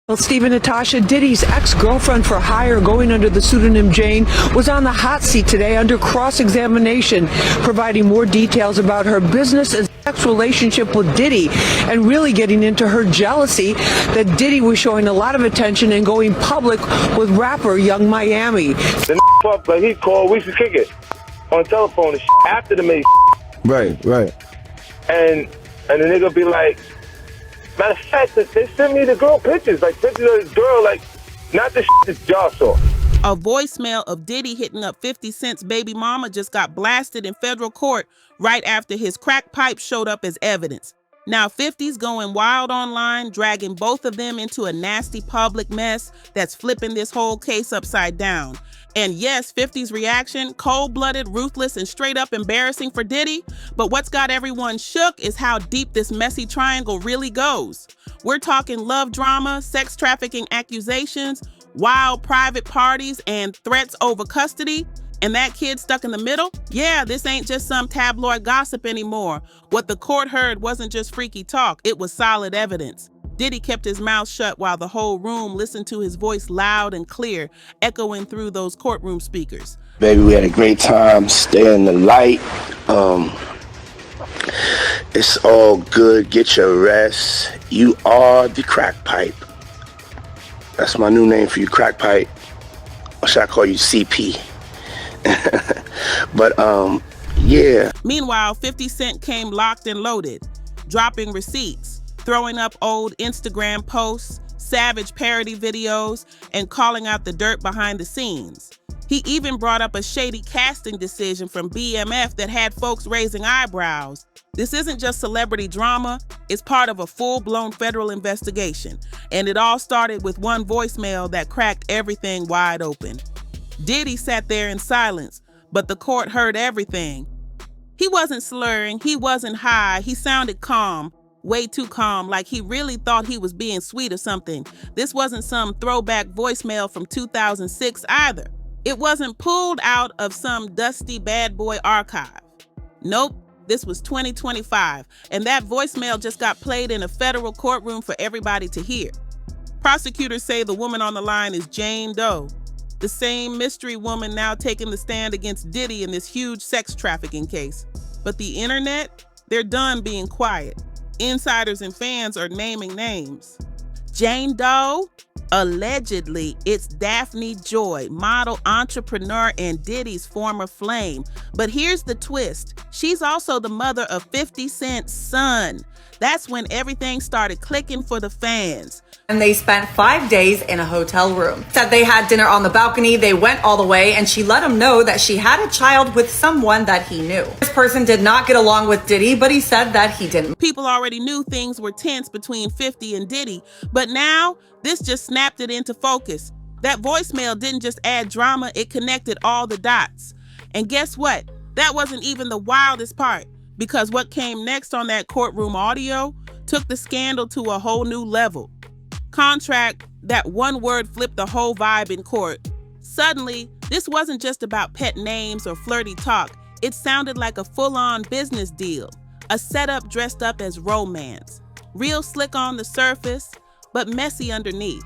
Well, Stephen, Natasha, Diddy's ex-girlfriend for hire, going under the pseudonym Jane, was on the hot seat today under cross-examination, providing more details about her business and sex relationship with Diddy, and really getting into her jealousy that Diddy was showing a lot of attention and going public with rapper Young Miami. The fuck, like he called, we used to kick it on telephone and after the main. Right. And the nigga be like, matter of fact, they sent me the girl pictures, like pictures of this girl, like not the that y'all saw. A voicemail of Diddy hitting up 50 Cent's baby mama just got blasted in federal court right after his crack pipe showed up as evidence. Now 50's going wild online, dragging both of them into a nasty public mess that's flipping this whole case upside down. And yes, 50's reaction, cold-blooded, ruthless, and straight up embarrassing for Diddy. But what's got everyone shook is how deep this messy triangle really goes. We're talking love drama, sex trafficking accusations, wild private parties, and threats over custody. And that kid stuck in the middle? Yeah, this ain't just some tabloid gossip anymore. What the court heard wasn't just freaky talk, it was solid evidence. Diddy kept his mouth shut while the whole room listened to his voice loud and clear, echoing through those courtroom speakers. Baby, we had a great time, stay in the light. It's all good, get your rest. You are the crack pipe. That's my new name for you, crack pipe. Or should I call you CP? But yeah. Meanwhile, 50 Cent came locked and loaded, dropping receipts, throwing up old Instagram posts, savage parody videos, and calling out the dirt behind the scenes. He even brought up a shady casting decision from BMF that had folks raising eyebrows. This isn't just celebrity drama, it's part of a full-blown federal investigation. And it all started with one voicemail that cracked everything wide open. Diddy sat there in silence, but the court heard everything. He wasn't slurring, he wasn't high, he sounded calm, way too calm, like he really thought he was being sweet or something. This wasn't some throwback voicemail from 2006 either. It wasn't pulled out of some dusty bad boy archive. Nope, this was 2025, and that voicemail just got played in a federal courtroom for everybody to hear. Prosecutors say the woman on the line is Jane Doe, the same mystery woman now taking the stand against Diddy in this huge sex trafficking case. But the internet, they're done being quiet. Insiders and fans are naming names. Jane Doe? Allegedly, it's Daphne Joy, model, entrepreneur, and Diddy's former flame. But here's the twist. She's also the mother of 50 Cent's son. That's when everything started clicking for the fans. And they spent 5 days in a hotel room. Said they had dinner on the balcony, they went all the way, and she let him know that she had a child with someone that he knew. This person did not get along with Diddy, but he said that he didn't. People already knew things were tense between 50 and Diddy, but now this just snapped it into focus. That voicemail didn't just add drama, it connected all the dots. And guess what? That wasn't even the wildest part, because what came next on that courtroom audio took the scandal to a whole new level. Contract, that one word flipped the whole vibe in court. Suddenly, this wasn't just about pet names or flirty talk. It sounded like a full-on business deal, a setup dressed up as romance. Real slick on the surface, but messy underneath.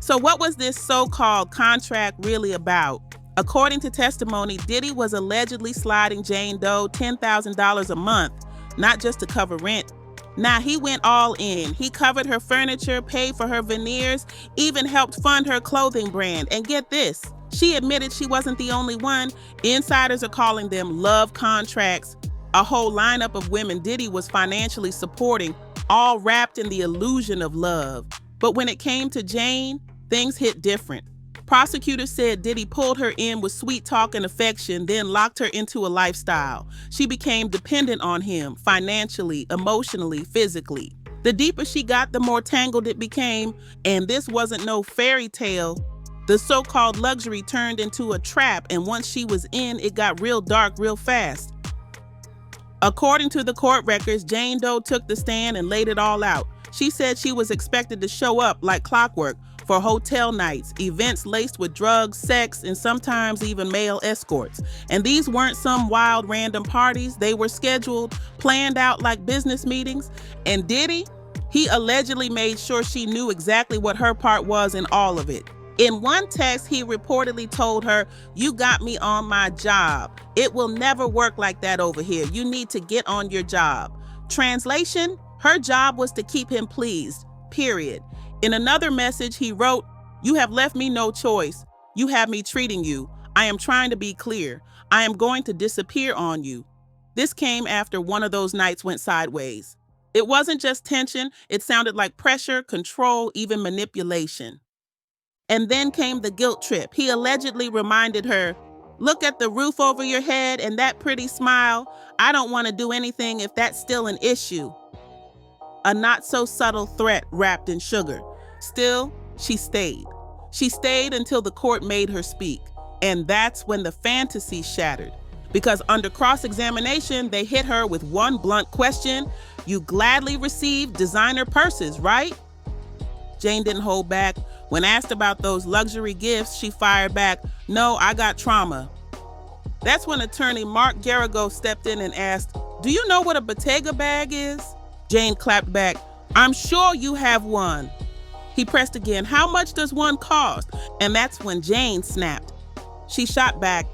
So what was this so-called contract really about? According to testimony, Diddy was allegedly sliding Jane Doe $10,000 a month, not just to cover rent. Nah, he went all in. He covered her furniture, paid for her veneers, even helped fund her clothing brand. And get this, she admitted she wasn't the only one. Insiders are calling them love contracts, a whole lineup of women Diddy was financially supporting, all wrapped in the illusion of love. But when it came to Jane, things hit different. Prosecutors said Diddy pulled her in with sweet talk and affection, then locked her into a lifestyle. She became dependent on him financially, emotionally, physically. The deeper she got, the more tangled it became, and this wasn't no fairy tale. The so-called luxury turned into a trap, and once she was in, it got real dark real fast. According to the court records, Jane Doe took the stand and laid it all out. She said she was expected to show up like clockwork for hotel nights, events laced with drugs, sex, and sometimes even male escorts. And these weren't some wild random parties. They were scheduled, planned out like business meetings. And Diddy, He allegedly made sure she knew exactly what her part was in all of it. In one text, he reportedly told her, "You got me on my job. It will never work like that over here. You need to get on your job." Translation, her job was to keep him pleased, period. In another message, he wrote, "You have left me no choice. You have me treating you. I am trying to be clear. I am going to disappear on you." This came after one of those nights went sideways. It wasn't just tension, it sounded like pressure, control, even manipulation. And then came the guilt trip. He allegedly reminded her, "Look at the roof over your head and that pretty smile. I don't want to do anything if that's still an issue." A not so subtle threat wrapped in sugar. Still, she stayed. She stayed until the court made her speak. And that's when the fantasy shattered. Because under cross-examination, they hit her with one blunt question: "You gladly receive designer purses, right?" Jane didn't hold back. When asked about those luxury gifts, she fired back, "No, I got trauma." That's when attorney Mark Garrigo stepped in and asked, "Do you know what a Bottega bag is?" Jane clapped back, "I'm sure you have one." He pressed again, "How much does one cost?" And that's when Jane snapped. She shot back,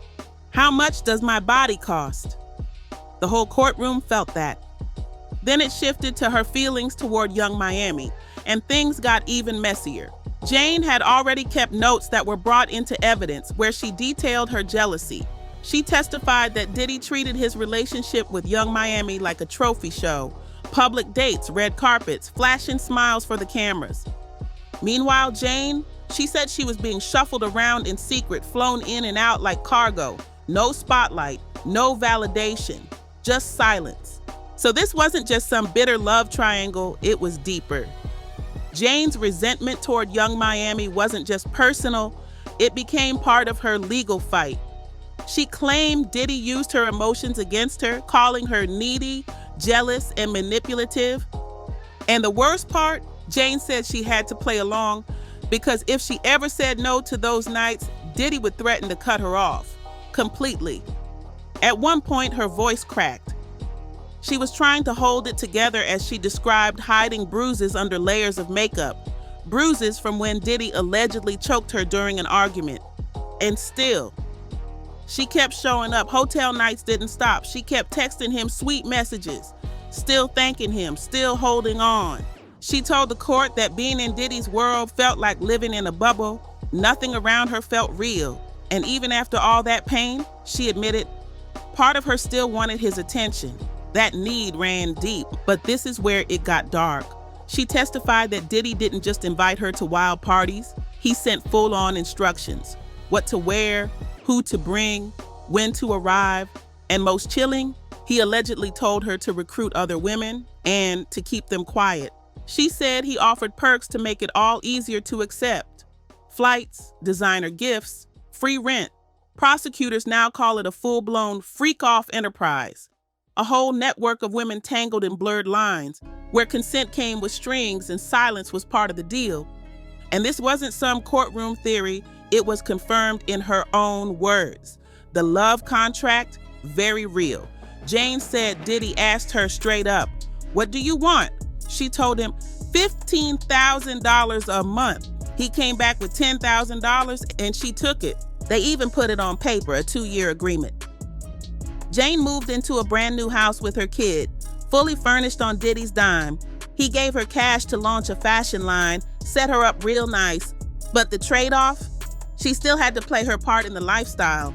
"How much does my body cost?" The whole courtroom felt that. Then it shifted to her feelings toward Young Miami, and things got even messier. Jane had already kept notes that were brought into evidence where she detailed her jealousy. She testified that Diddy treated his relationship with Young Miami like a trophy show, public dates, red carpets, flashing smiles for the cameras. Meanwhile, Jane, she said she was being shuffled around in secret, flown in and out like cargo. No spotlight, no validation, just silence. So this wasn't just some bitter love triangle, it was deeper. Jane's resentment toward Young Miami wasn't just personal, it became part of her legal fight. She claimed Diddy used her emotions against her, calling her needy, jealous, and manipulative. And the worst part, Jane said she had to play along because if she ever said no to those nights, Diddy would threaten to cut her off completely. At one point, her voice cracked. She was trying to hold it together as she described hiding bruises under layers of makeup, bruises from when Diddy allegedly choked her during an argument. And still, she kept showing up. Hotel nights didn't stop. She kept texting him sweet messages, still thanking him, still holding on. She told the court that being in Diddy's world felt like living in a bubble. Nothing around her felt real. And even after all that pain, she admitted, part of her still wanted his attention. That need ran deep, but this is where it got dark. She testified that Diddy didn't just invite her to wild parties. He sent full-on instructions: what to wear, who to bring, when to arrive, and most chilling, he allegedly told her to recruit other women and to keep them quiet. She said he offered perks to make it all easier to accept. Flights, designer gifts, free rent. Prosecutors now call it a full-blown freak-off enterprise. A whole network of women tangled in blurred lines, where consent came with strings and silence was part of the deal. And this wasn't some courtroom theory, it was confirmed in her own words. The love contract, very real. Jane said Diddy asked her straight up, "What do you want?" She told him $15,000 a month. He came back with $10,000 and she took it. They even put it on paper, a 2-year agreement. Jane moved into a brand new house with her kid, fully furnished on Diddy's dime. He gave her cash to launch a fashion line, set her up real nice. But the trade-off? She still had to play her part in the lifestyle.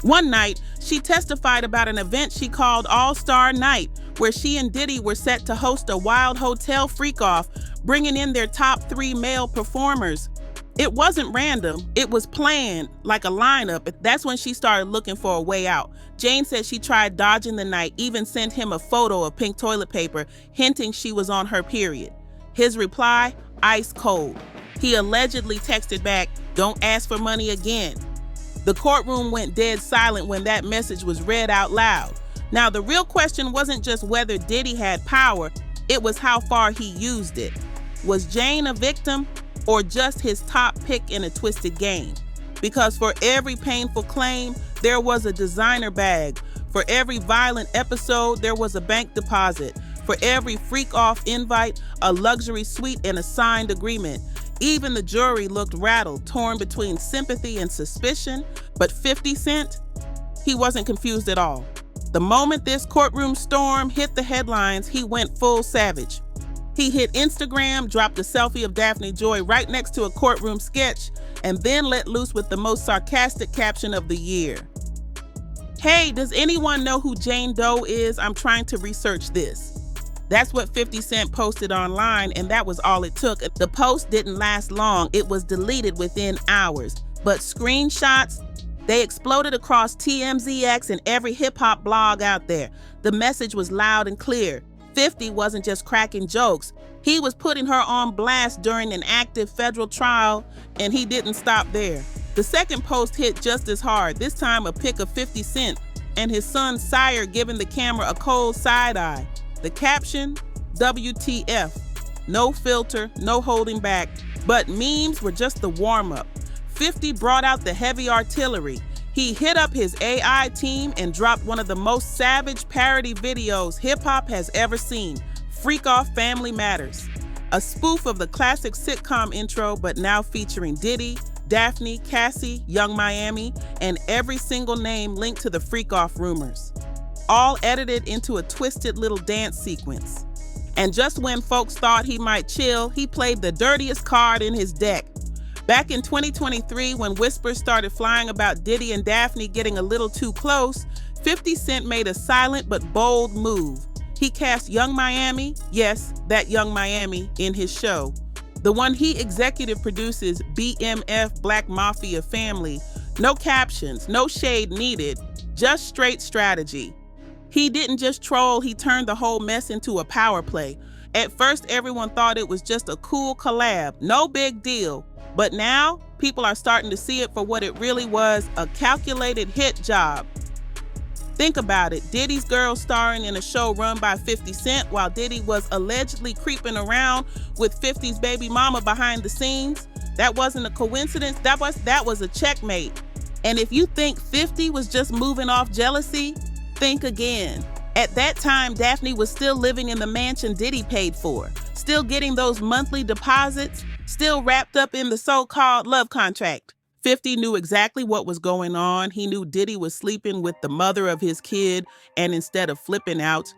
One night, she testified about an event she called All-Star Night, where she and Diddy were set to host a wild hotel freak-off, bringing in their top 3 male performers. It wasn't random, it was planned, like a lineup. That's when she started looking for a way out. Jane said she tried dodging the night, even sent him a photo of pink toilet paper, hinting she was on her period. His reply, ice cold. He allegedly texted back, "Don't ask for money again." The courtroom went dead silent when that message was read out loud. Now, the real question wasn't just whether Diddy had power, it was how far he used it. Was Jane a victim or just his top pick in a twisted game? Because for every painful claim, there was a designer bag. For every violent episode, there was a bank deposit. For every freak-off invite, a luxury suite and a signed agreement. Even the jury looked rattled, torn between sympathy and suspicion, but 50 Cent, he wasn't confused at all. The moment this courtroom storm hit the headlines, he went full savage. He hit Instagram, dropped a selfie of Daphne Joy right next to a courtroom sketch, and then let loose with the most sarcastic caption of the year. Hey, does anyone know who Jane Doe is? I'm trying to research this. That's what 50 Cent posted online, and that was all it took. The post didn't last long. It was deleted within hours. But screenshots, they exploded across TMZX and every hip-hop blog out there. The message was loud and clear. 50 wasn't just cracking jokes. He was putting her on blast during an active federal trial, and he didn't stop there. The second post hit just as hard, this time a pic of 50 Cent and his son Sire giving the camera a cold side eye. The caption, WTF, no filter, no holding back, but memes were just the warm-up. 50 brought out the heavy artillery. He hit up his AI team and dropped one of the most savage parody videos hip-hop has ever seen, Freak Off Family Matters. A spoof of the classic sitcom intro, but now featuring Diddy, Daphne, Cassie, Young Miami, and every single name linked to the Freak Off rumors. All edited into a twisted little dance sequence. And just when folks thought he might chill, he played the dirtiest card in his deck. Back in 2023, when whispers started flying about Diddy and Daphne getting a little too close, 50 Cent made a silent but bold move. He cast Young Miami, yes, that Young Miami, in his show. The one he executive produces, BMF Black Mafia Family. No captions, no shade needed, just straight strategy. He didn't just troll, he turned the whole mess into a power play. At first, everyone thought it was just a cool collab, no big deal. But now, people are starting to see it for what it really was, a calculated hit job. Think about it, Diddy's girl starring in a show run by 50 Cent while Diddy was allegedly creeping around with 50's baby mama behind the scenes. That wasn't a coincidence, that was a checkmate. And if you think 50 was just moving off jealousy, think again. At that time, Daphne was still living in the mansion Diddy paid for, still getting those monthly deposits, still wrapped up in the so-called love contract. 50 knew exactly what was going on. He knew Diddy was sleeping with the mother of his kid, and instead of flipping out,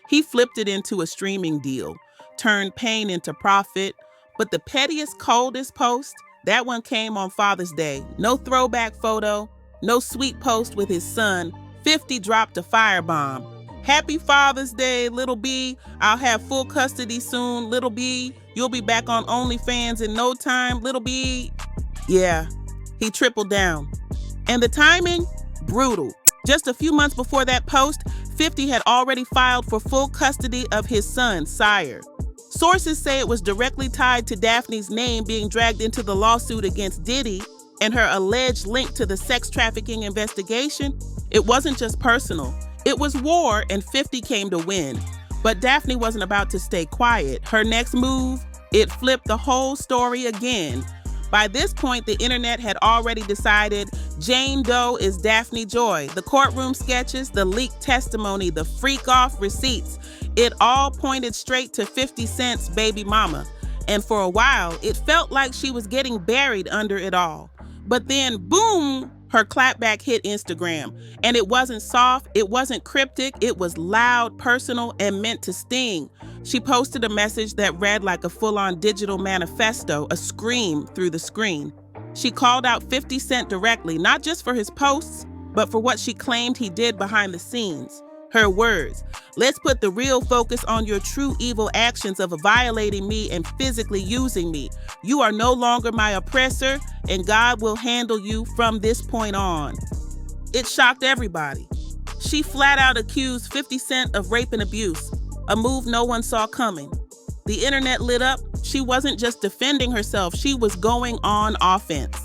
he flipped it into a streaming deal, turned pain into profit. But the pettiest, coldest post, that one came on Father's Day. No throwback photo, no sweet post with his son. 50 dropped a firebomb. Happy Father's Day, little B. I'll have full custody soon, little B. You'll be back on OnlyFans in no time, little B. Yeah, he tripled down. And the timing? Brutal. Just a few months before that post, 50 had already filed for full custody of his son, Sire. Sources say it was directly tied to Daphne's name being dragged into the lawsuit against Diddy and her alleged link to the sex trafficking investigation. It wasn't just personal. It was war, and 50 came to win. But Daphne wasn't about to stay quiet. Her next move, it flipped the whole story again. By this point, the internet had already decided Jane Doe is Daphne Joy. The courtroom sketches, the leaked testimony, the freak-off receipts, it all pointed straight to 50 Cent's baby mama. And for a while, it felt like she was getting buried under it all. But then, boom, her clapback hit Instagram. And it wasn't soft, it wasn't cryptic, it was loud, personal, and meant to sting. She posted a message that read like a full-on digital manifesto, a scream through the screen. She called out 50 Cent directly, not just for his posts, but for what she claimed he did behind the scenes. Her words, "Let's put the real focus on your true evil actions of violating me and physically using me. You are no longer my oppressor, and God will handle you from this point on." It shocked everybody. She flat out accused 50 Cent of rape and abuse, a move no one saw coming. The internet lit up. She wasn't just defending herself, she was going on offense.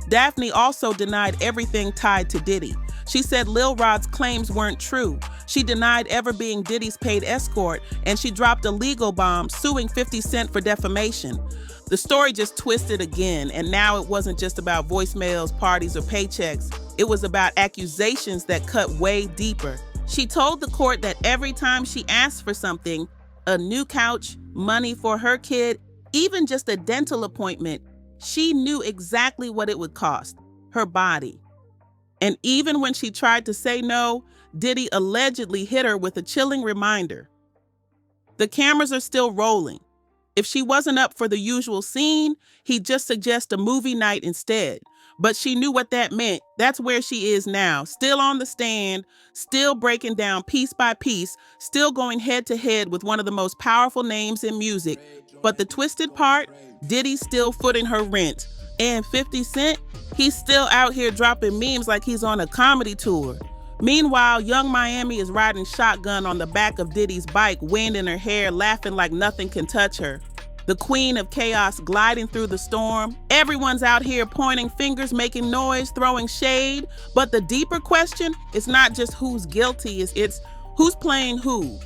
Daphne also denied everything tied to Diddy. She said Lil Rod's claims weren't true. She denied ever being Diddy's paid escort, and she dropped a legal bomb suing 50 Cent for defamation. The story just twisted again, and now it wasn't just about voicemails, parties, or paychecks. It was about accusations that cut way deeper. She told the court that every time she asked for something, a new couch, money for her kid, even just a dental appointment. She knew exactly what it would cost, her body. And even when she tried to say no, Diddy allegedly hit her with a chilling reminder. The cameras are still rolling. If she wasn't up for the usual scene, he'd just suggest a movie night instead. But she knew what that meant. That's where she is now, still on the stand, still breaking down piece by piece, still going head to head with one of the most powerful names in music. But the twisted part, Diddy's still footing her rent. And 50 Cent, he's still out here dropping memes like he's on a comedy tour. Meanwhile, Young Miami is riding shotgun on the back of Diddy's bike, wind in her hair, laughing like nothing can touch her. The queen of chaos gliding through the storm. Everyone's out here pointing fingers, making noise, throwing shade. But the deeper question is not just who's guilty, it's who's playing who.